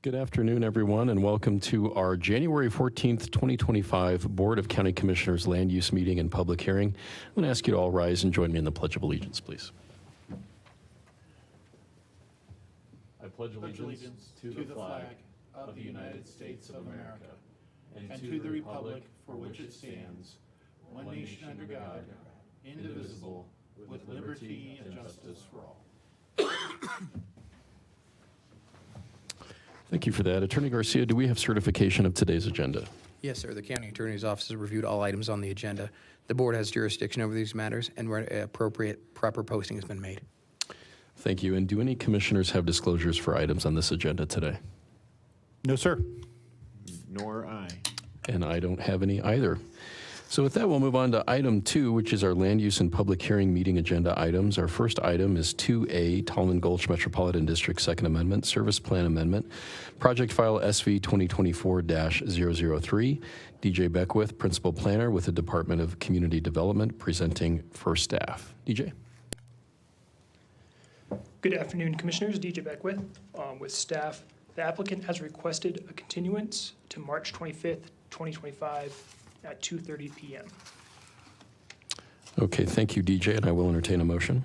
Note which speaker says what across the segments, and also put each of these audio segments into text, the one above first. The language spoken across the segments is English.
Speaker 1: Good afternoon, everyone, and welcome to our January 14th, 2025 Board of County Commissioners Land Use Meeting and Public Hearing. I'm going to ask you to all rise and join me in the Pledge of Allegiance, please. I pledge allegiance to the flag of the United States of America and to the republic for which it stands, one nation under God, indivisible, with liberty and justice for all. Thank you for that. Attorney Garcia, do we have certification of today's agenda?
Speaker 2: Yes, sir. The county attorney's office has reviewed all items on the agenda. The board has jurisdiction over these matters, and where appropriate, proper posting has been made.
Speaker 1: Thank you. And do any commissioners have disclosures for items on this agenda today?
Speaker 3: No, sir.
Speaker 4: Nor I.
Speaker 1: And I don't have any either. So with that, we'll move on to item 2, which is our land use and public hearing meeting agenda items. Our first item is 2A, Tallman Gulch Metropolitan District Second Amendment, Service Plan Amendment, Project File SV 2024-003. DJ Beckwith, Principal Planner with the Department of Community Development, presenting for staff. DJ.
Speaker 5: Good afternoon, Commissioners. DJ Beckwith with staff. The applicant has requested a continuance to March 25th, 2025 at 2:30 p.m.
Speaker 1: Okay, thank you, DJ, and I will entertain a motion.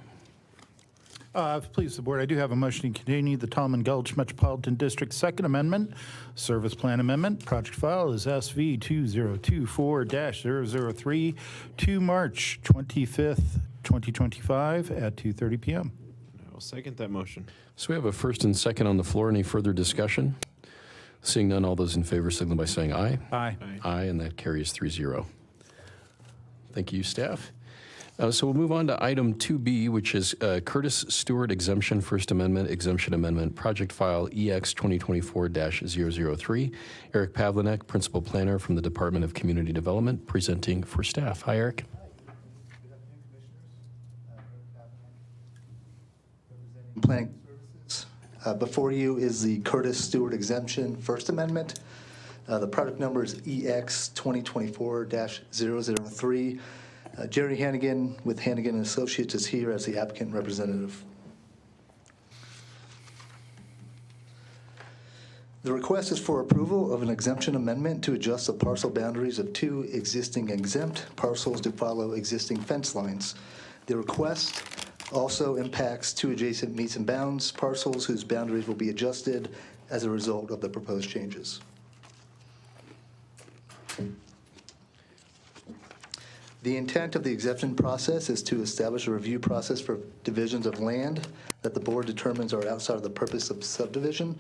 Speaker 3: Please, the board, I do have a motion to continue the Tallman Gulch Metropolitan District Second Amendment, Service Plan Amendment. Project file is SV 2024-003 to March 25th, 2025 at 2:30 p.m.
Speaker 4: I will second that motion.
Speaker 1: So we have a first and second on the floor. Any further discussion? Seeing none, all those in favor signal by saying aye.
Speaker 3: Aye.
Speaker 1: Aye, and that carries 3-0. Thank you, staff. So we'll move on to item 2B, which is Curtis Stewart Exemption First Amendment Exemption Amendment, Project File EX 2024-003. Eric Pavlinek, Principal Planner from the Department of Community Development, presenting for staff. Hi, Eric.
Speaker 6: Planning Services. Before you is the Curtis Stewart Exemption First Amendment. The product number is EX 2024-003. Jerry Hannigan with Hannigan & Associates is here as the applicant representative. The request is for approval of an exemption amendment to adjust the parcel boundaries of 2 existing exempt parcels to follow existing fence lines. The request also impacts 2 adjacent meets and bounds parcels whose boundaries will be adjusted as a result of the proposed changes. The intent of the exemption process is to establish a review process for divisions of land that the board determines are outside of the purpose of subdivision.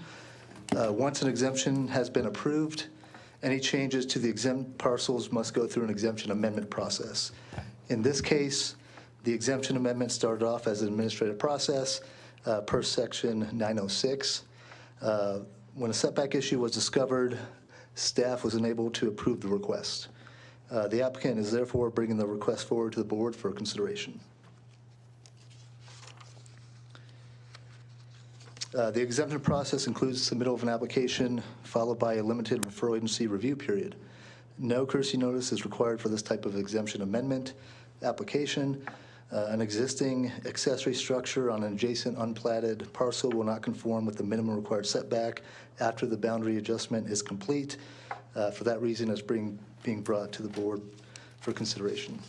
Speaker 6: Once an exemption has been approved, any changes to the exempt parcels must go through an exemption amendment process. In this case, the exemption amendment started off as an administrative process per section 906. When a setback issue was discovered, staff was unable to approve the request. The applicant is therefore bringing the request forward to the board for consideration. The exemption process includes submittal of an application followed by a limited referral agency review period. No courtesy notice is required for this type of exemption amendment application. An existing accessory structure on an adjacent unplatted parcel will not conform with the minimum required setback after the boundary adjustment is complete. For that reason, it's being brought to the board for consideration.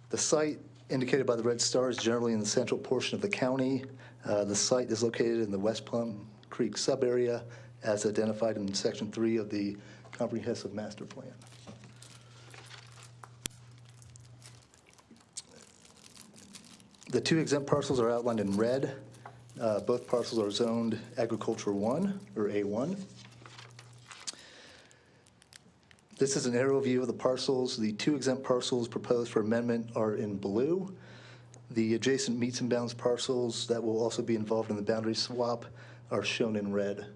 Speaker 6: The site indicated by the red star is generally in the central portion of the county. The site is located in the West Plum Creek sub-area as identified in Section 3 of the Comprehensive Master Plan. The 2 exempt parcels are outlined in red. Both parcels are zoned Agriculture 1, or A1. This is an aerial view of the parcels. The 2 exempt parcels proposed for amendment are in blue. The adjacent meets and bounds parcels that will also be involved in the boundary swap are shown in red.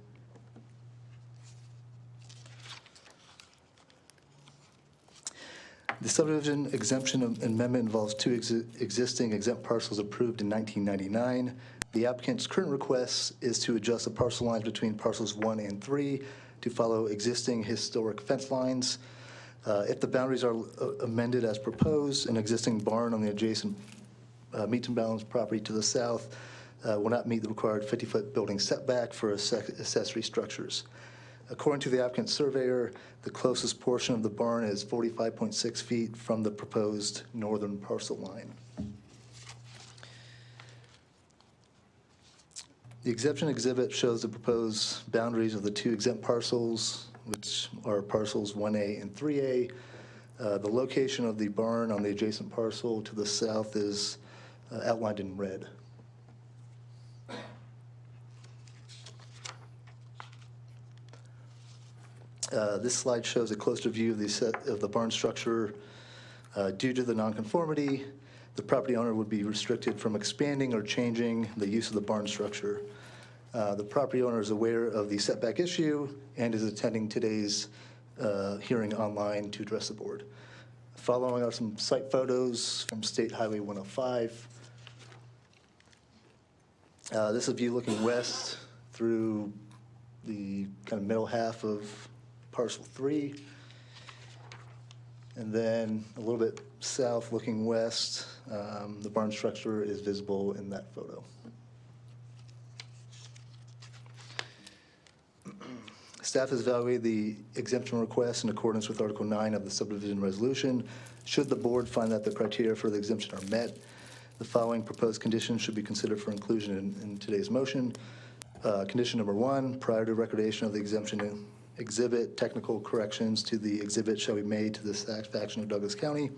Speaker 6: The subdivision exemption amendment involves 2 existing exempt parcels approved in 1999. The applicant's current request is to adjust the parcel lines between parcels 1 and 3 to follow existing historic fence lines. If the boundaries are amended as proposed, an existing barn on the adjacent meets and bounds property to the south will not meet the required 50-foot building setback for accessory structures. According to the applicant surveyor, the closest portion of the barn is 45.6 feet from the proposed northern parcel line. The exemption exhibit shows the proposed boundaries of the two exempt parcels, which are parcels 1A and 3A. The location of the barn on the adjacent parcel to the south is outlined in red. This slide shows a closer view of the barn structure. Due to the nonconformity, the property owner would be restricted from expanding or changing the use of the barn structure. The property owner is aware of the setback issue and is attending today's hearing online to address the board. Following are some site photos from State Highway 105. This is a view looking west through the kind of middle half of parcel 3. And then a little bit south looking west, the barn structure is visible in that photo. Staff has evaluated the exemption request in accordance with Article 9 of the subdivision resolution. Should the board find that the criteria for the exemption are met, the following proposed conditions should be considered for inclusion in today's motion. Condition number 1, prior to recordation of the exemption exhibit, technical corrections to the exhibit shall be made to the satisfaction of Douglas County.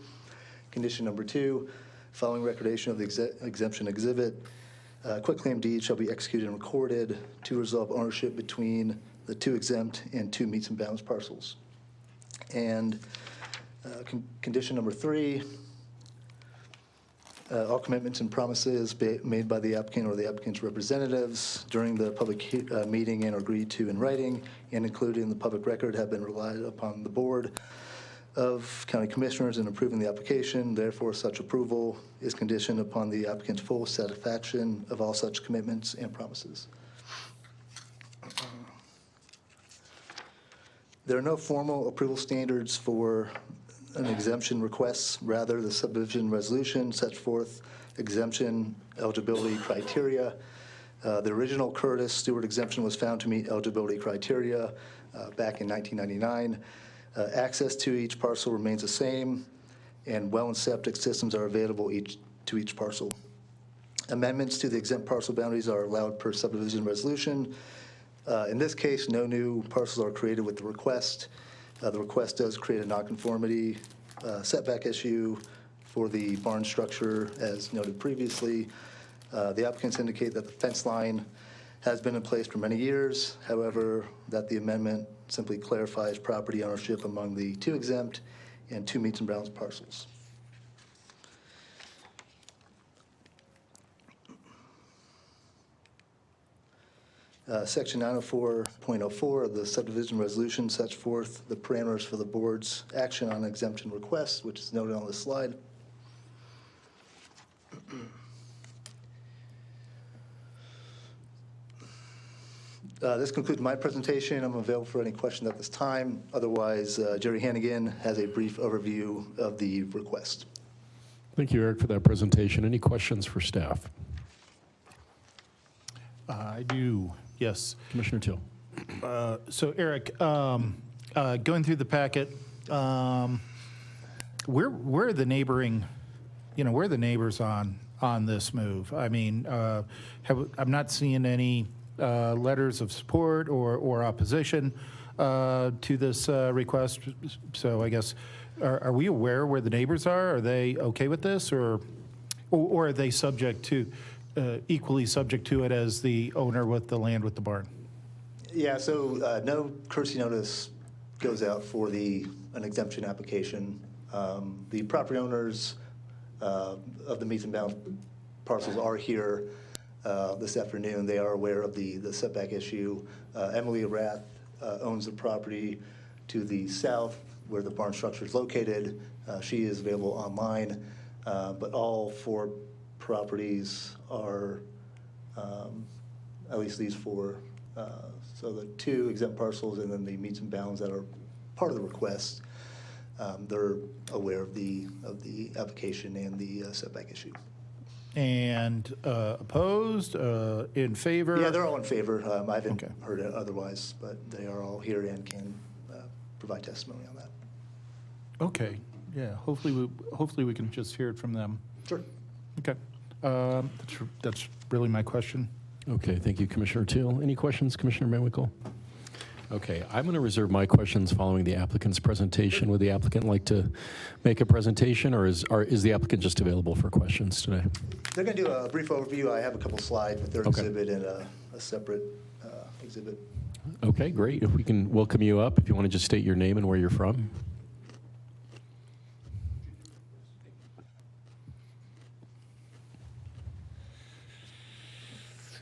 Speaker 6: Condition number 2, following recordation of the exemption exhibit, quitclaim deed shall be executed and recorded to resolve ownership between the two exempt and two meets and bounds parcels. And condition number 3, all commitments and promises made by the applicant or the applicant's representatives during the public meeting and agreed to in writing and included in the public record have been relied upon the Board of County Commissioners in approving the application. Therefore, such approval is conditioned upon the applicant's full satisfaction of all such commitments and promises. There are no formal approval standards for an exemption request. Rather, the subdivision resolution sets forth exemption eligibility criteria. The original Curtis Stewart exemption was found to meet eligibility criteria back in 1999. Access to each parcel remains the same, and well and septic systems are available to each parcel. Amendments to the exempt parcel boundaries are allowed per subdivision resolution. In this case, no new parcels are created with the request. The request does create a nonconformity setback issue for the barn structure, as noted previously. The applicants indicate that the fence line has been in place for many years. However, that the amendment simply clarifies property ownership among the two exempt and two meets and bounds parcels. Section 904.04 of the subdivision resolution sets forth the parameters for the board's action on exemption requests, which is noted on this slide. This concludes my presentation. I'm available for any questions at this time. Otherwise, Jerry Hannigan has a brief overview of the request.
Speaker 1: Thank you, Eric, for that presentation. Any questions for staff?
Speaker 3: I do, yes.
Speaker 1: Commissioner Till.
Speaker 3: So Eric, going through the packet, where are the neighboring, where are the neighbors on this move? I mean, I'm not seeing any letters of support or opposition to this request. So I guess, are we aware where the neighbors are? Are they okay with this, or are they subject to, equally subject to it as the owner with the land with the barn?
Speaker 6: Yeah, so no courtesy notice goes out for an exemption application. The property owners of the meets and bounds parcels are here this afternoon. They are aware of the setback issue. Emily Rath owns the property to the south where the barn structure is located. She is available online, but all four properties are, at least these four, so the two exempt parcels and then the meets and bounds that are part of the request, they're aware of the application and the setback issue.
Speaker 3: And opposed, in favor?
Speaker 6: Yeah, they're all in favor. I haven't
Speaker 3: Okay.
Speaker 6: heard it otherwise, but they are all here and can provide testimony on that.
Speaker 3: Okay, yeah, hopefully we can just hear it from them.
Speaker 6: Sure.
Speaker 3: Okay, that's really my question.
Speaker 1: Okay, thank you, Commissioner Teal. Any questions, Commissioner Manwickle? Okay, I'm going to reserve my questions following the applicant's presentation. Would the applicant like to make a presentation, or is the applicant just available for questions today?
Speaker 6: They're going to do a brief overview. I have a couple slides with their
Speaker 1: Okay.
Speaker 6: exhibit and a separate exhibit.
Speaker 1: Okay, great. If we can welcome you up, if you want to just state your name and where you're from.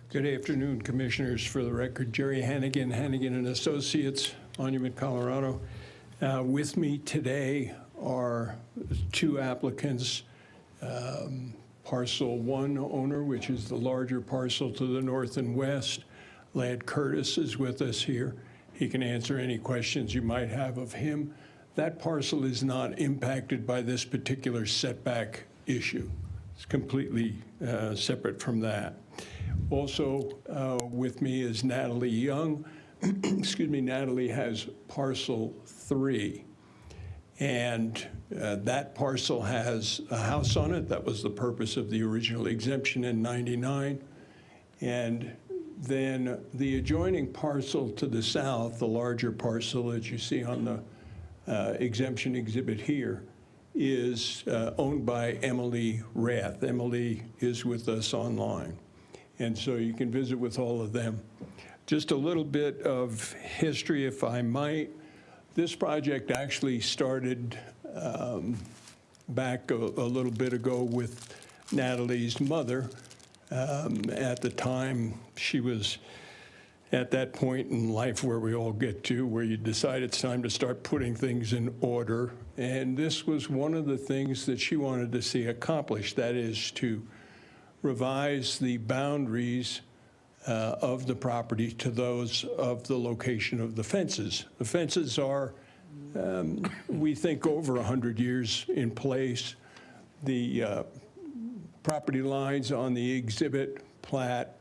Speaker 7: Good afternoon, Commissioners. For the record, Jerry Hannigan, Hannigan and Associates, Monument, Colorado. With me today are two applicants, Parcel 1 owner, which is the larger parcel to the north and west. Ladd Curtis is with us here. He can answer any questions you might have of him. That parcel is not impacted by this particular setback issue. It's completely separate from that. Also with me is Natalie Young. Excuse me, Natalie has Parcel 3. And that parcel has a house on it. That was the purpose of the original exemption in '99. And then the adjoining parcel to the south, the larger parcel that you see on the exemption exhibit here, is owned by Emily Rath. Emily is with us online. And so you can visit with all of them. Just a little bit of history, if I might. This project actually started back a little bit ago with Natalie's mother. At the time, she was at that point in life where we all get to, where you decide it's time to start putting things in order. And this was one of the things that she wanted to see accomplished, that is to revise the boundaries of the property to those of the location of the fences. The fences are, we think, over 100 years in place. The property lines on the exhibit plat,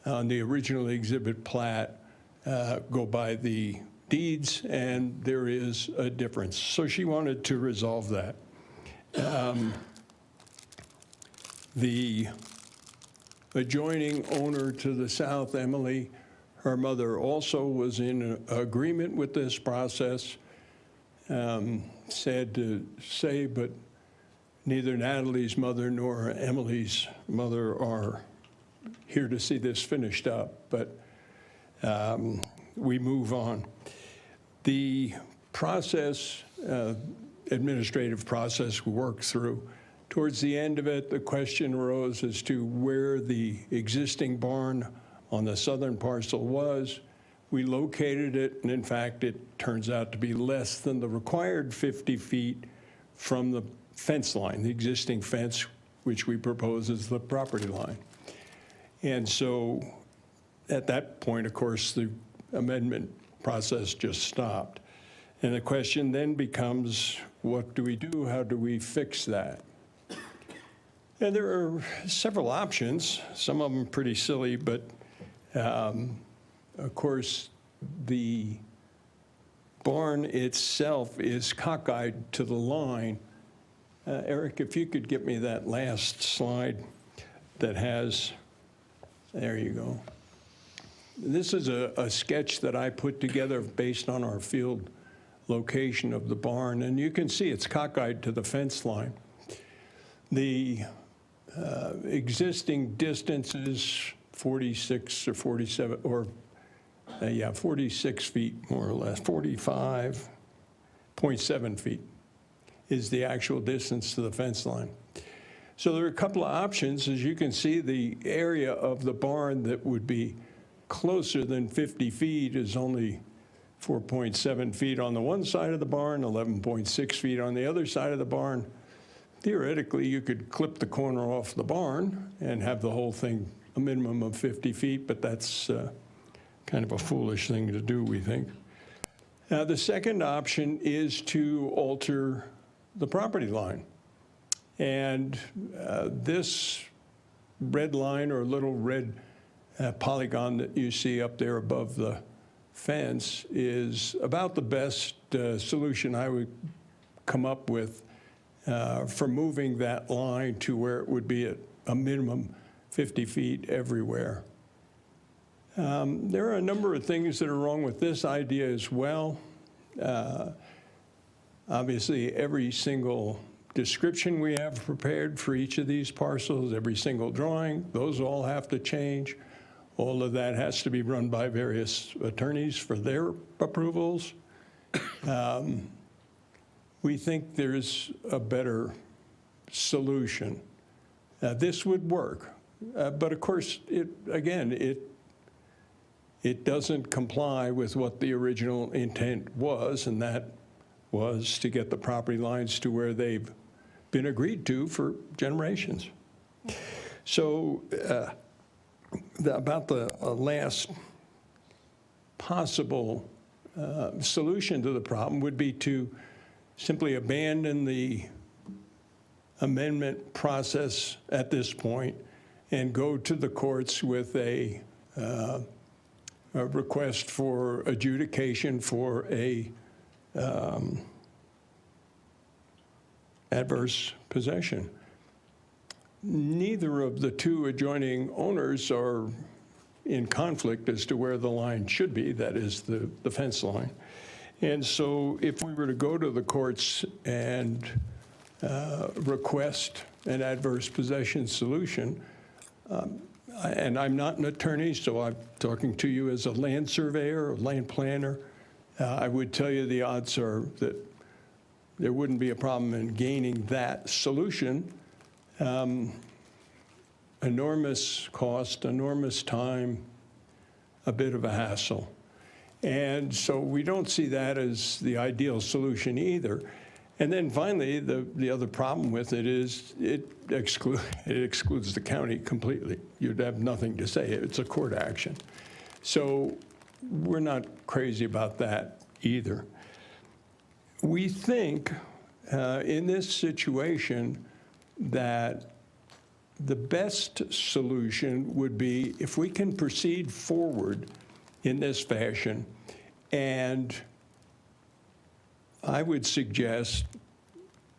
Speaker 7: on the original exhibit plat, go by the deeds, and there is a difference. So she wanted to resolve that. The adjoining owner to the south, Emily, her mother also was in agreement with this process. Sad to say, but neither Natalie's mother nor Emily's mother are here to see this finished up, but we move on. The process, administrative process we work through, towards the end of it, the question arose as to where the existing barn on the southern parcel was. We located it, and in fact, it turns out to be less than the required 50 feet from the fence line, the existing fence, which we propose as the property line. And so at that point, of course, the amendment process just stopped. And the question then becomes, what do we do? How do we fix that? And there are several options, some of them pretty silly, but of course, the barn itself is cockeyed to the line. Eric, if you could get me that last slide that has, there you go. This is a sketch that I put together based on our field location of the barn, and you can see it's cockeyed to the fence line. The existing distance is 46 or 47, or 46 feet more or less, 45.7 feet is the actual distance to the fence line. So there are a couple of options. As you can see, the area of the barn that would be closer than 50 feet is only 4.7 feet on the one side of the barn, 11.6 feet on the other side of the barn. Theoretically, you could clip the corner off the barn and have the whole thing a minimum of 50 feet, but that's kind of a foolish thing to do, we think. Now, the second option is to alter the property line. And this red line or little red polygon that you see up there above the fence is about the best solution I would come up with for moving that line to where it would be at a minimum 50 feet everywhere. There are a number of things that are wrong with this idea as well. Obviously, every single description we have prepared for each of these parcels, every single drawing, those all have to change. All of that has to be run by various attorneys for their approvals. We think there's a better solution. This would work, but of course, it doesn't comply with what the original intent was, and that was to get the property lines to where they've been agreed to for generations. So about the last possible solution to the problem would be to simply abandon the amendment process at this point and go to the courts with a request for adjudication for a adverse possession. Neither of the two adjoining owners are in conflict as to where the line should be, that is the fence line. And so if we were to go to the courts and request an adverse possession solution, and I'm not an attorney, so I'm talking to you as a land surveyor, a land planner, I would tell you the odds are that there wouldn't be a problem in gaining that solution. Enormous cost, enormous time, a bit of a hassle. And so we don't see that as the ideal solution either. And then finally, the other problem with it is it excludes the county completely. You'd have nothing to say. It's a court action. So we're not crazy about that either. We think in this situation that the best solution would be if we can proceed forward in this fashion, and I would suggest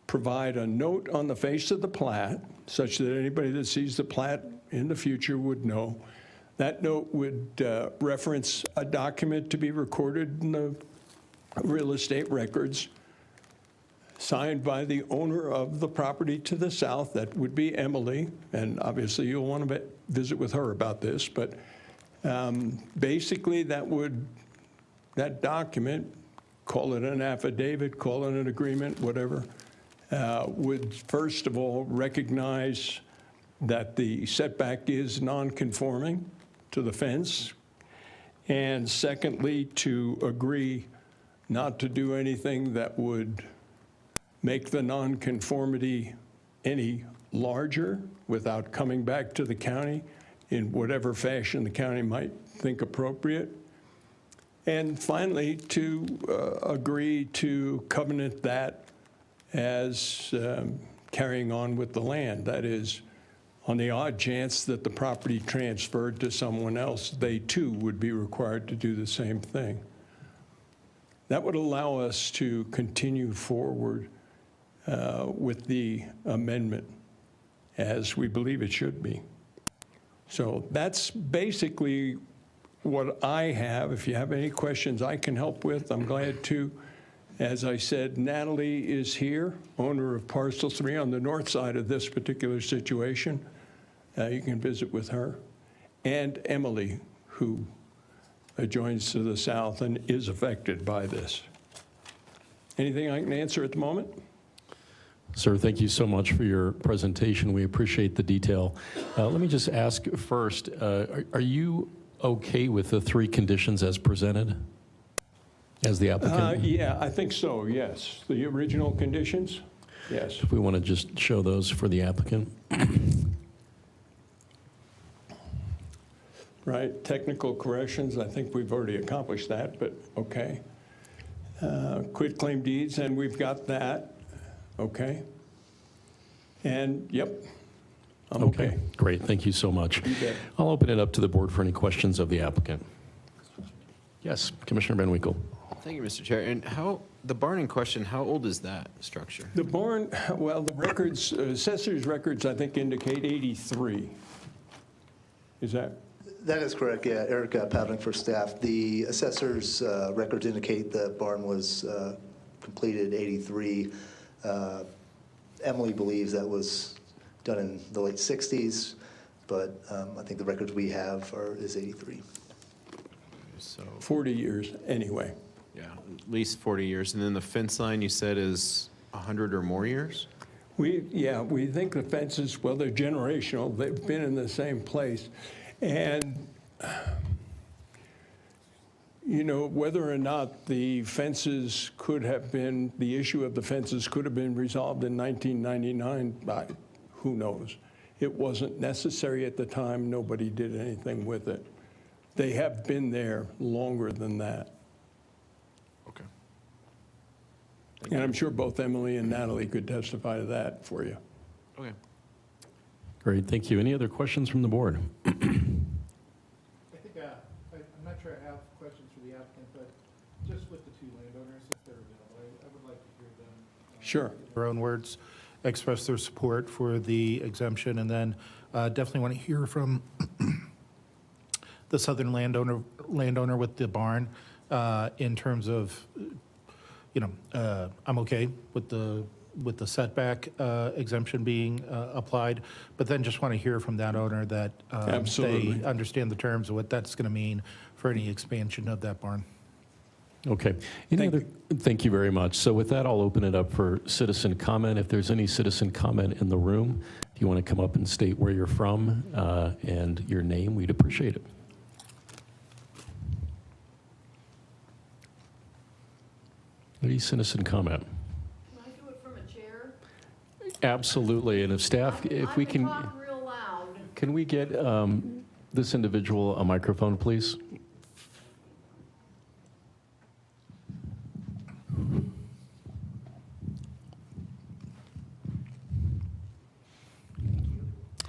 Speaker 7: provide a note on the face of the plat such that anybody that sees the plat in the future would know. That note would reference a document to be recorded in the real estate records, signed by the owner of the property to the south. That would be Emily, and obviously you'll want to visit with her about this, but basically that document, call it an affidavit, call it an agreement, whatever, would first of all recognize that the setback is non-conforming to the fence, and secondly, to agree not to do anything that would make the nonconformity any larger without coming back to the county in whatever fashion the county might think appropriate. And finally, to agree to covenant that as carrying on with the land. That is, on the odd chance that the property transferred to someone else, they too would be required to do the same thing. That would allow us to continue forward with the amendment as we believe it should be. So that's basically what I have. If you have any questions I can help with, I'm glad to. As I said, Natalie is here, owner of Parcel 3 on the north side of this particular situation. You can visit with her. And Emily, who adjoins to the south and is affected by this. Anything I can answer at the moment?
Speaker 1: Sir, thank you so much for your presentation. We appreciate the detail. Let me just ask first, are you okay with the 3 conditions as presented as the applicant?
Speaker 7: Yeah, I think so, yes. The original conditions? Yes.
Speaker 1: If we want to just show those for the applicant.
Speaker 7: Right, technical corrections, I think we've already accomplished that, but okay. Quitclaim deeds, and we've got that, okay. And, yep, I'm okay.
Speaker 1: Great, thank you so much. I'll open it up to the board for any questions of the applicant. Yes, Commissioner Van Winkle.
Speaker 4: Thank you, Mr. Chair. And the barn in question, how old is that structure?
Speaker 7: The barn, well, the records, assessor's records, I think, indicate 83. Is that?
Speaker 6: That is correct, yeah. Eric Pavlik for staff. The assessor's records indicate the barn was completed 83. Emily believes that was done in the late 60s, but I think the records we have is 83.
Speaker 4: So,
Speaker 7: 40 years, anyway.
Speaker 4: yeah, at least 40 years. And then the fence line you said is 100 or more years?
Speaker 7: We think the fences, well, they're generational. They've been in the same place. And, you know, whether or not the fences could have been, the issue of the fences could have been resolved in 1999, who knows? It wasn't necessary at the time. Nobody did anything with it. They have been there longer than that.
Speaker 4: Okay.
Speaker 7: And I'm sure both Emily and Natalie could testify to that for you.
Speaker 4: Okay.
Speaker 1: Great, thank you. Any other questions from the board?
Speaker 3: I think, I'm not sure I have questions for the applicant, but just with the two landowners, if they're available, I would like to hear them.
Speaker 7: Sure.
Speaker 3: In their own words, express their support for the exemption, and then definitely want to hear from the southern landowner with the barn in terms of, you know, I'm okay with the setback exemption being applied, but then just want to hear from that owner that
Speaker 7: Absolutely.
Speaker 3: they understand the terms of what that's going to mean for any expansion of that barn.
Speaker 1: Okay. Thank you very much. So with that, I'll open it up for citizen comment. If there's any citizen comment in the room, if you want to come up and state where you're from and your name, we'd appreciate it. Any citizen comment?
Speaker 8: Can I do it from a chair?
Speaker 1: Absolutely. And if staff, if we can,
Speaker 8: talk real loud.
Speaker 1: can we get this individual a microphone, please?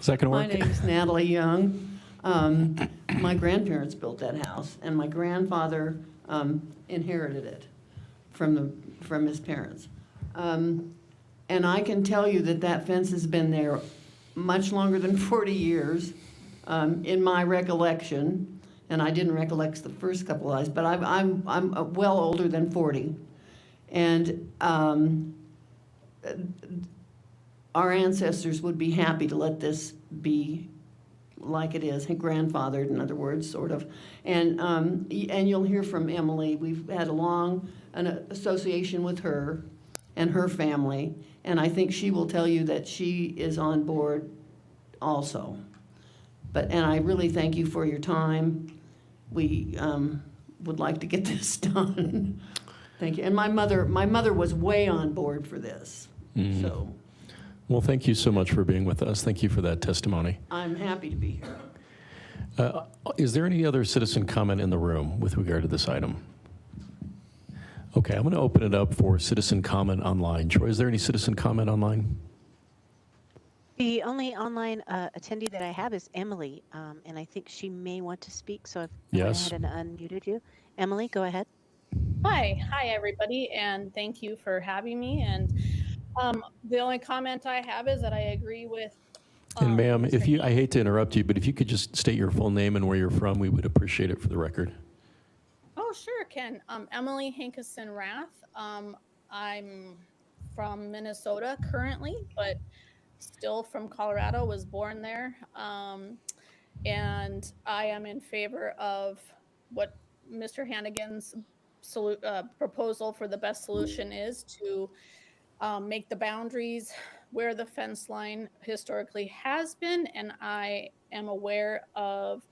Speaker 1: Is that going to
Speaker 8: My
Speaker 1: work?
Speaker 8: name's Natalie Young. My grandparents built that house, and my grandfather inherited it from his parents. And I can tell you that that fence has been there much longer than 40 years, in my recollection. And I didn't recollect the first couple of lives, but I'm well older than 40. And our ancestors would be happy to let this be like it is, grandfathered, in other words, sort of. And you'll hear from Emily. We've had an association with her and her family, and I think she will tell you that she is on board also. And I really thank you for your time. We would like to get this done. Thank you. And my mother was way on board for this, so.
Speaker 1: Well, thank you so much for being with us. Thank you for that testimony.
Speaker 8: I'm happy to be here.
Speaker 1: Is there any other citizen comment in the room with regard to this item? Okay, I'm going to open it up for citizen comment online. Troy, is there any citizen comment online?
Speaker 9: The only online attendee that I have is Emily, and I think she may want to speak, so I've gone
Speaker 1: Yes.
Speaker 9: ahead and unmuted you. Emily, go ahead.
Speaker 10: Hi everybody, and thank you for having me. And the only comment I have is that I agree with.
Speaker 1: And ma'am, if you,
Speaker 10: Mr.
Speaker 1: I hate to interrupt you, but if you could just state your full name and where you're from, we would appreciate it for the record.
Speaker 10: Oh, sure, Ken. Emily Hankerson Rath. I'm from Minnesota currently, but still from Colorado. Was born there, and I am in favor of what Mr. Hannigan's proposal for the best solution is to make the boundaries where the fence line historically has been. And I am aware of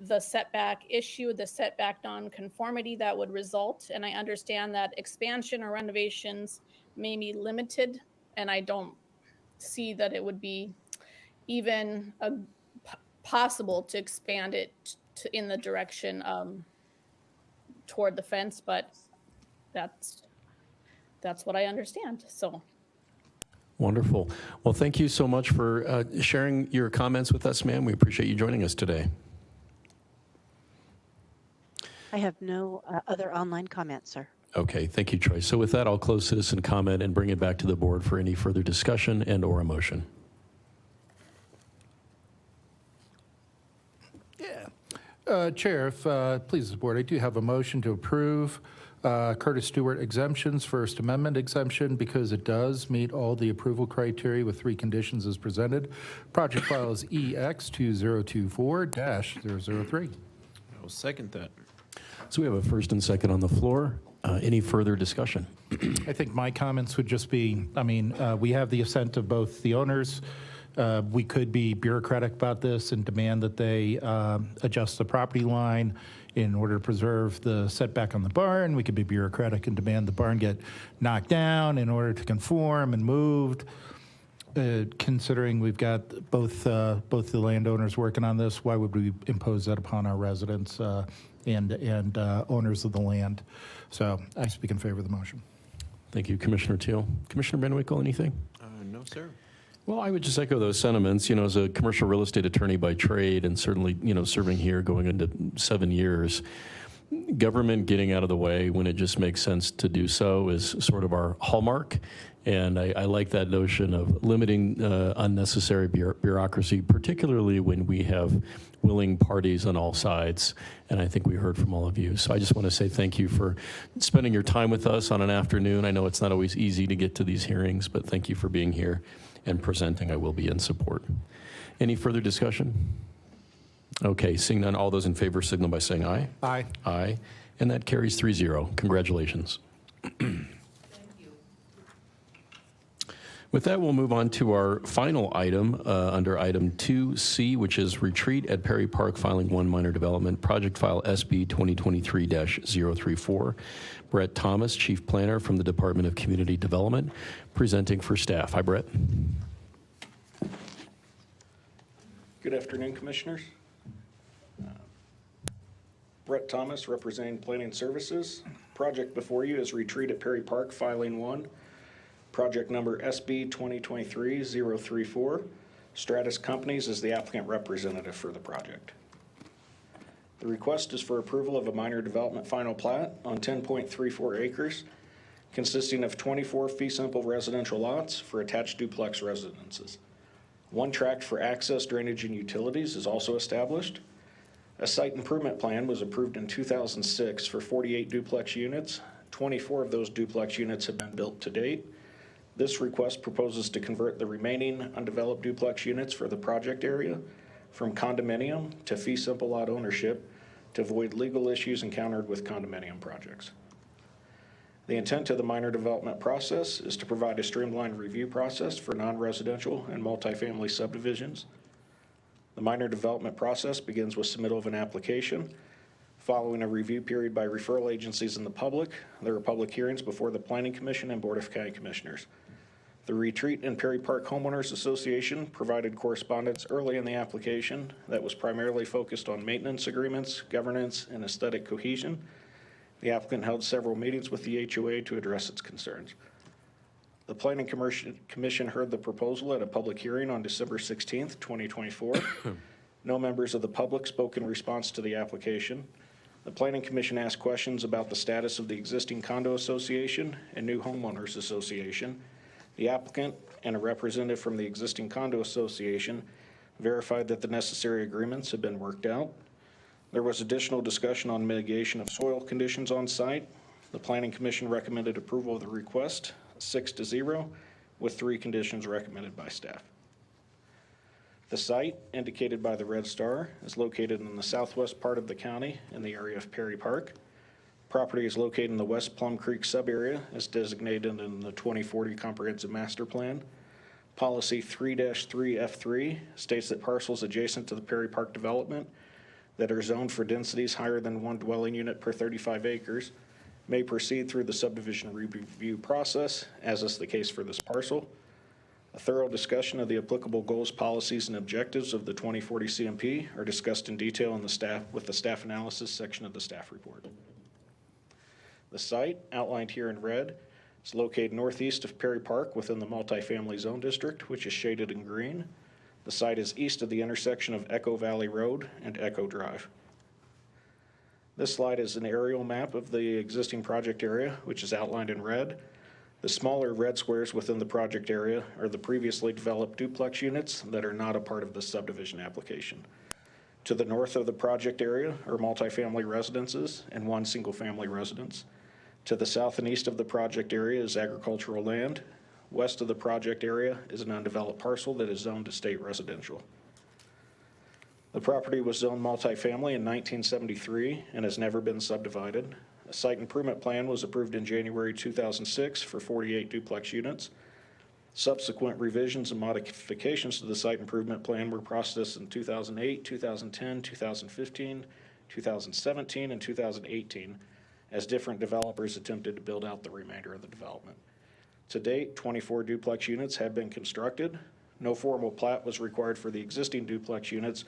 Speaker 10: the setback issue, the setback nonconformity that would result. And I understand that expansion or renovations may be limited, and I don't see that it would be even possible to expand it in the direction toward the fence, but that's what I understand. So
Speaker 1: Wonderful. Well, thank you so much for sharing your comments with us, ma'am. We appreciate you joining us today.
Speaker 9: I have no other online comments, sir.
Speaker 1: Okay, thank you, Troy. So with that, I'll close citizen comment and bring it back to the board for any further discussion and or a motion.
Speaker 3: Chair, if pleases the board, I do have a motion to approve Curtis Stewart exemptions, First Amendment exemption, because it does meet all the approval criteria with 3 conditions as presented. Project file is EX2024-003.
Speaker 4: I will second that.
Speaker 1: So we have a first and second on the floor. Any further discussion?
Speaker 3: I think my comments would just be, I mean, we have the assent of both the owners. We could be bureaucratic about this and demand that they adjust the property line in order to preserve the setback on the barn. We could be bureaucratic and demand the barn get knocked down in order to conform and moved. Considering we've got both the landowners working on this, why would we impose that upon our residents and owners of the land? So I speak in favor of the motion.
Speaker 1: Thank you, Commissioner Teal. Commissioner Benwinkle, anything?
Speaker 4: No, sir.
Speaker 1: Well, I would just echo those sentiments. You know, as a commercial real estate attorney by trade and certainly, you know, serving here going into 7 years, government getting out of the way when it just makes sense to do so is sort of our hallmark. And I like that notion of limiting unnecessary bureaucracy, particularly when we have willing parties on all sides. And I think we heard from all of you. So I just want to say thank you for spending your time with us on an afternoon. I know it's not always easy to get to these hearings, but thank you for being here and presenting. I will be in support. Any further discussion? Okay, seeing none, all those in favor signal by saying aye.
Speaker 3: Aye.
Speaker 1: Aye. And that carries 3-0. Congratulations. With that, we'll move on to our final item under item 2C, which is retreat at Perry Park, filing 1 minor development, project file SB 2023-034. Brett Thomas, Chief Planner from the Department of Community Development, presenting for staff. Hi, Brett.
Speaker 11: Good afternoon, Commissioners. Brett Thomas, representing Planning Services. Project before you is retreat at Perry Park, filing 1. Project number SB 2023-034. Stratus Companies is the applicant representative for the project. The request is for approval of a minor development final plat on 10.34 acres, consisting of 24 fee simple residential lots for attached duplex residences. 1 tract for access, drainage, and utilities is also established. A site improvement plan was approved in 2006 for 48 duplex units. 24 of those duplex units have been built to date. This request proposes to convert the remaining undeveloped duplex units for the project area from condominium to fee simple lot ownership to avoid legal issues encountered with condominium projects. The intent of the minor development process is to provide a streamlined review process for non-residential and multifamily subdivisions. The minor development process begins with submittal of an application. Following a review period by referral agencies and the public, there are public hearings before the Planning Commission and Board of County Commissioners. The Retreat and Perry Park Homeowners Association provided correspondence early in the application that was primarily focused on maintenance agreements, governance, and aesthetic cohesion. The applicant held several meetings with the HOA to address its concerns. The Planning Commission heard the proposal at a public hearing on December 16th, 2024. No members of the public spoke in response to the application. The Planning Commission asked questions about the status of the existing condo association and new homeowners association. The applicant and a representative from the existing condo association verified that the necessary agreements had been worked out. There was additional discussion on mitigation of soil conditions on site. The Planning Commission recommended approval of the request 6-0 with 3 conditions recommended by staff. The site, indicated by the red star, is located in the southwest part of the county in the area of Perry Park. Property is located in the West Plum Creek subarea as designated in the 2040 Comprehensive Master Plan. Policy 3-3F3 states that parcels adjacent to the Perry Park development that are zoned for densities higher than 1 dwelling unit per 35 acres may proceed through the subdivision review process, as is the case for this parcel. A thorough discussion of the applicable goals, policies, and objectives of the 2040 CMP are discussed in detail in the staff analysis section of the staff report. The site, outlined here in red, It's located northeast of Perry Park within the multifamily zone district, which is shaded in green. The site is east of the intersection of Echo Valley Road and Echo Drive. This slide is an aerial map of the existing project area, which is outlined in red. The smaller red squares within the project area are the previously developed duplex units that are not a part of the subdivision application. To the north of the project area are multifamily residences and one single-family residence. To the south and east of the project area is agricultural land. West of the project area is an undeveloped parcel that is zoned to state residential. The property was zoned multifamily in 1973 and has never been subdivided. A site improvement plan was approved in January 2006 for 48 duplex units. Subsequent revisions and modifications to the site improvement plan were processed in 2008, 2010, 2015, 2017, and 2018 as different developers attempted to build out the remainder of the development. To date, 24 duplex units have been constructed. No formal plat was required for the existing duplex units.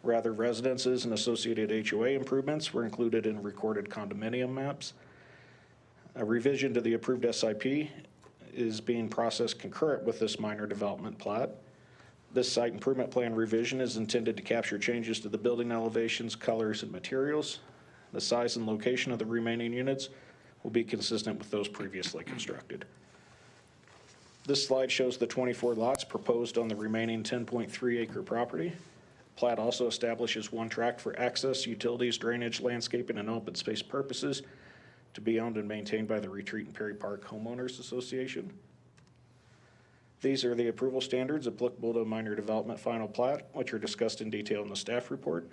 Speaker 11: Rather, residences and associated HOA improvements were included in recorded condominium maps. A revision to the approved SIP is being processed concurrent with this minor development plat. This site improvement plan revision is intended to capture changes to the building elevations, colors, and materials. The size and location of the remaining units will be consistent with those previously constructed. This slide shows the 24 lots proposed on the remaining 10.3 acre property. Plat also establishes one tract for access, utilities, drainage, landscaping, and open space purposes to be owned and maintained by the Retreat and Perry Park Homeowners Association. These are the approval standards applicable to a minor development final plat, which are discussed in detail in the staff report.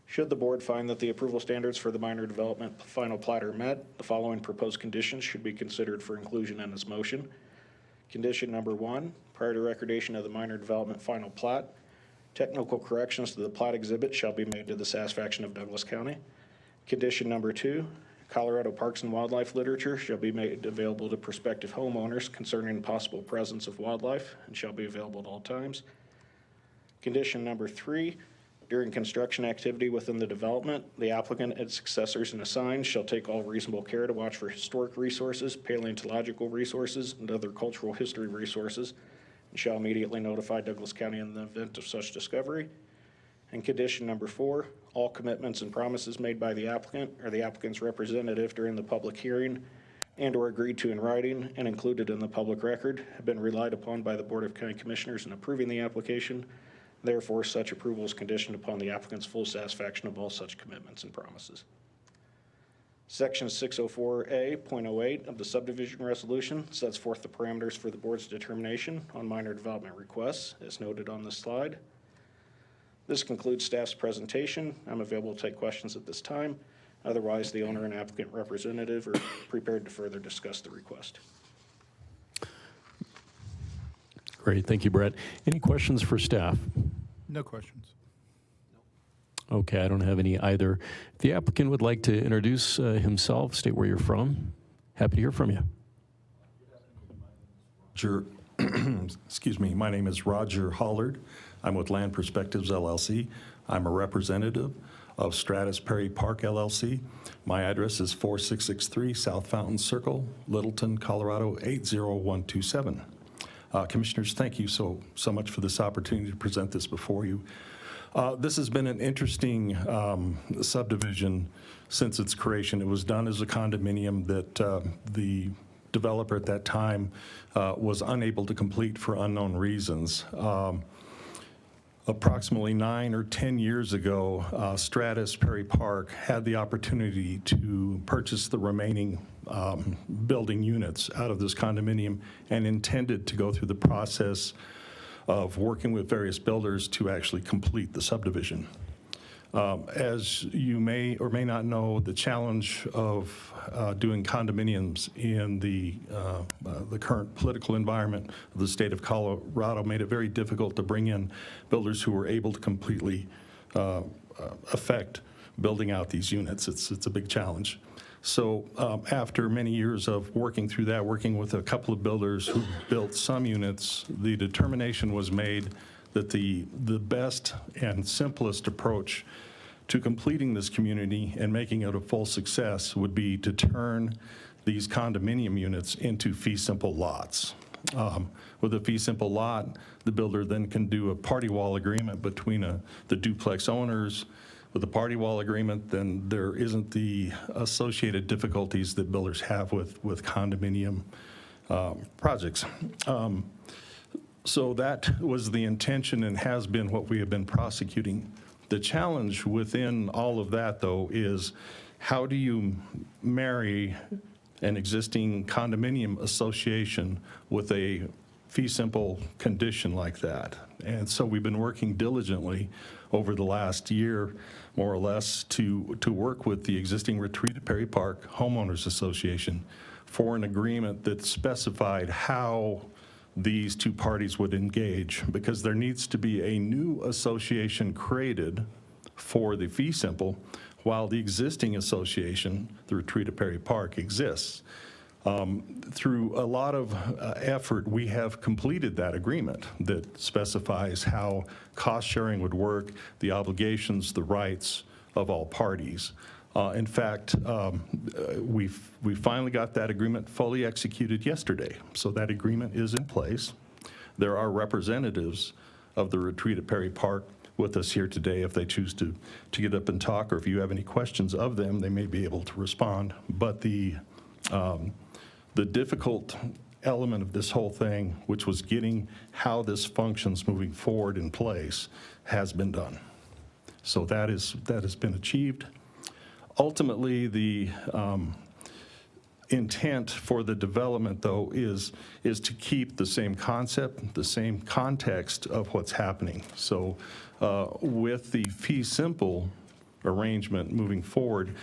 Speaker 11: Should the board find that the approval standards for the minor development final plat are met, the following proposed conditions should be considered for inclusion in this motion. Condition number 1, prior to recordation of the minor development final plat, technical corrections to the plat exhibit shall be made to the satisfaction of Douglas County. Condition number 2, Colorado Parks and Wildlife literature shall be made available to prospective homeowners concerning the possible presence of wildlife and shall be available at all times. Condition number 3, during construction activity within the development, the applicant, its successors, and assigns shall take all reasonable care to watch for historic resources, paleontological resources, and other cultural history resources, and shall immediately notify Douglas County in the event of such discovery. And condition number 4, all commitments and promises made by the applicant or the applicant's representative during the public hearing and or agreed to in writing and included in the public record have been relied upon by the Board of County Commissioners in approving the application. Therefore, such approval is conditioned upon the applicant's full satisfaction of all such commitments and promises. Section 604A.08 of the subdivision resolution sets forth the parameters for the board's determination on minor development requests, as noted on this slide. This concludes staff's presentation. I'm available to take questions at this time. Otherwise, the owner and applicant representative are prepared to further discuss the request.
Speaker 1: Great, thank you, Brett. Any questions for staff?
Speaker 3: No questions.
Speaker 1: Okay, I don't have any either. If the applicant would like to introduce himself, state where you're from, happy to hear from you.
Speaker 12: Excuse me, my name is Roger Hollard. I'm with Land Perspectives LLC. I'm a representative of Stratus Perry Park LLC. My address is 4663 South Fountain Circle, Littleton, Colorado 80127. Commissioners, thank you so much for this opportunity to present this before you. This has been an interesting subdivision since its creation. It was done as a condominium that the developer at that time was unable to complete for unknown reasons. Approximately 9 or 10 years ago, Stratus Perry Park had the opportunity to purchase the remaining building units out of this condominium and intended to go through the process of working with various builders to actually complete the subdivision. As you may or may not know, the challenge of doing condominiums in the current political environment of the state of Colorado made it very difficult to bring in builders who were able to completely affect building out these units. It's a big challenge. So after many years of working through that, working with a couple of builders who built some units, the determination was made that the best and simplest approach to completing this community and making it a full success would be to turn these condominium units into fee simple lots. With a fee simple lot, the builder then can do a party wall agreement between the duplex owners. With the party wall agreement, then there isn't the associated difficulties that builders have with condominium projects. So that was the intention and has been what we have been prosecuting. The challenge within all of that, though, is how do you marry an existing condominium association with a fee simple condition like that? And so we've been working diligently over the last year, more or less, to work with the existing Retreat at Perry Park Homeowners Association for an agreement that specified how these two parties would engage, because there needs to be a new association created for the fee simple while the existing association, the Retreat at Perry Park, exists. Through a lot of effort, we have completed that agreement that specifies how cost sharing would work, the obligations, the rights of all parties. In fact, we finally got that agreement fully executed yesterday. So that agreement is in place. There are representatives of the Retreat at Perry Park with us here today if they choose to get up and talk, or if you have any questions of them, they may be able to respond. But the difficult element of this whole thing, which was getting how this functions moving forward in place, has been done. So that has been achieved. Ultimately, the intent for the development, though, is to keep the same concept, the same context of what's happening. So with the fee simple arrangement moving forward,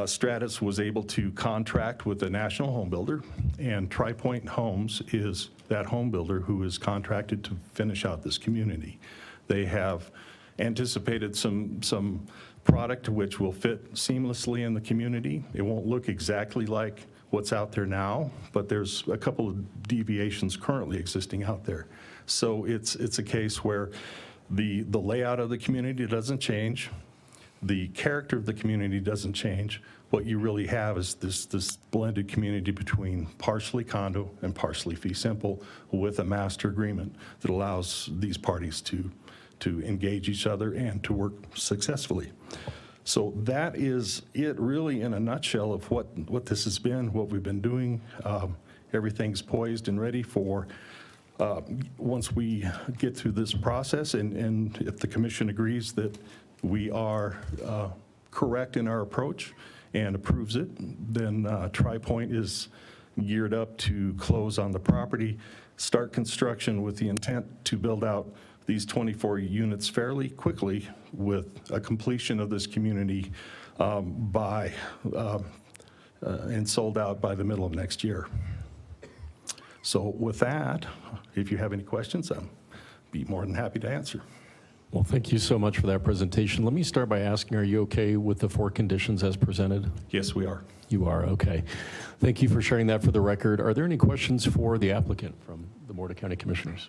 Speaker 12: Stratus was able to contract with a national home builder, and TriPoint Homes is that home builder who is contracted to finish out this community. They have anticipated some product which will fit seamlessly in the community. It won't look exactly like what's out there now, but there's a couple of deviations currently existing out there. So it's a case where the layout of the community doesn't change. The character of the community doesn't change. What you really have is this blended community between partially condo and partially fee simple, with a master agreement that allows these parties to engage each other and to work successfully. So that is it really in a nutshell of what this has been, what we've been doing. Everything's poised and ready for once we get through this process, and if the commission agrees that we are correct in our approach and approves it, then TriPoint is geared up to close on the property, start construction with the intent to build out these 24 units fairly quickly, with a completion of this community and sold out by the middle of next year. So with that, if you have any questions, I'd be more than happy to answer.
Speaker 1: Well, thank you so much for that presentation. Let me start by asking, are you okay with the 4 conditions as presented?
Speaker 12: Yes, we are.
Speaker 1: You are, okay. Thank you for sharing that for the record. Are there any questions for the applicant from the Board of County Commissioners?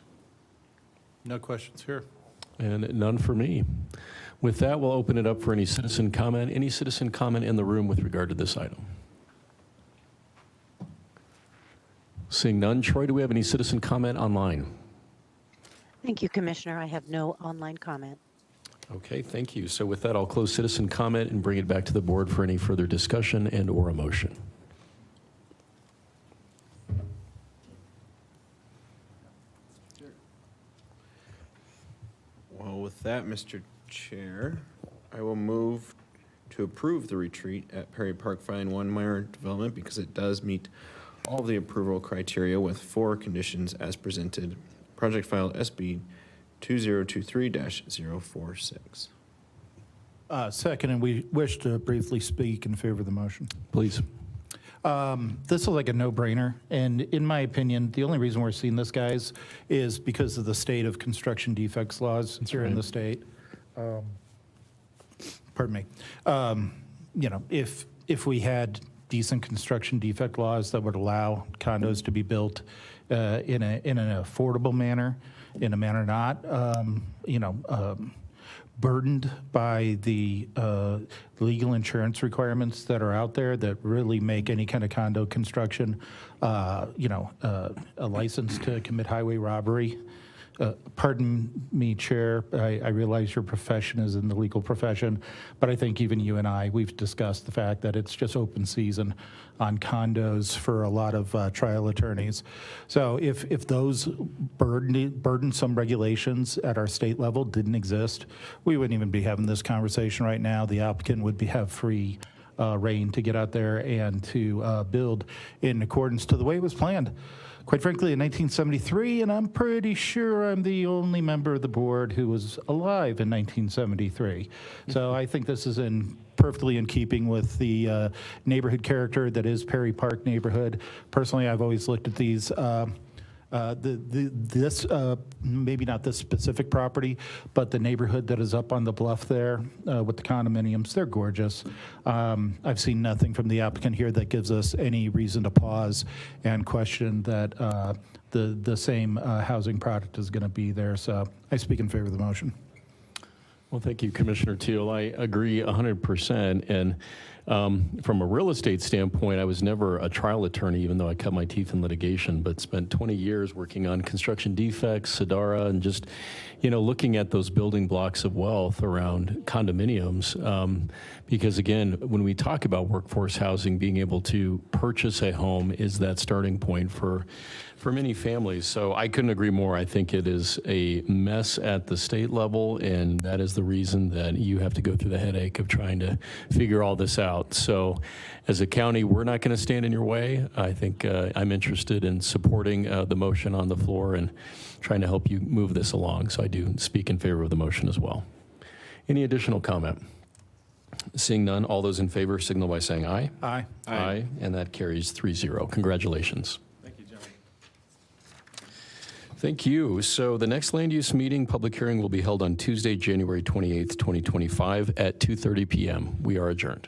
Speaker 3: No questions here.
Speaker 1: And none for me. With that, we'll open it up for any citizen comment. Any citizen comment in the room with regard to this item? Seeing none. Troy, do we have any citizen comment online?
Speaker 9: Thank you, Commissioner. I have no online comment.
Speaker 1: Okay, thank you. So with that, I'll close citizen comment and bring it back to the board for any further discussion and or a motion.
Speaker 4: Well, with that, Mr. Chair, I will move to approve the retreat at Perry Park Filing 1 minor development because it does meet all of the approval criteria with 4 conditions as presented. Project file SB 2023-046.
Speaker 3: Second, and we wish to briefly speak in favor of the motion.
Speaker 1: Please.
Speaker 3: This is like a no-brainer, and in my opinion, the only reason we're seeing this, guys, is because of the state of construction defects laws here in the state. Pardon me. You know, if we had decent construction defect laws that would allow condos to be built in an affordable manner, in a manner not, burdened by the legal insurance requirements that are out there that really make any kind of condo construction, a license to commit highway robbery. Pardon me, Chair, I realize your profession is in the legal profession, but I think even you and I, we've discussed the fact that it's just open season on condos for a lot of trial attorneys. So if those burdensome regulations at our state level didn't exist, we wouldn't even be having this conversation right now. The applicant would have free reign to get out there and to build in accordance to the way it was planned. Quite frankly, in 1973, and I'm pretty sure I'm the only member of the board who was alive in 1973. So I think this is perfectly in keeping with the neighborhood character that is Perry Park neighborhood. Personally, I've always looked at these, maybe not this specific property, but the neighborhood that is up on the bluff there with the condominiums. They're gorgeous. I've seen nothing from the applicant here that gives us any reason to pause and question that the same housing product is going to be there. So I speak in favor of the motion.
Speaker 1: Well, thank you, Commissioner Teal. I agree 100%. And from a real estate standpoint, I was never a trial attorney, even though I cut my teeth in litigation, but spent 20 years working on construction defects, SIDARA, and just, looking at those building blocks of wealth around condominiums. Because again, when we talk about workforce housing, being able to purchase a home is that starting point for many families. So I couldn't agree more. I think it is a mess at the state level, and that is the reason that you have to go through the headache of trying to figure all this out. So as a county, we're not going to stand in your way. I think I'm interested in supporting the motion on the floor and trying to help you move this along. So I do speak in favor of the motion as well. Any additional comment? Seeing none, all those in favor signal by saying aye.
Speaker 3: Aye.
Speaker 1: Aye, and that carries 3-0. Congratulations. Thank you. So the next land use meeting, public hearing, will be held on Tuesday, January 28th, 2025 at 2:30 p.m. We are adjourned.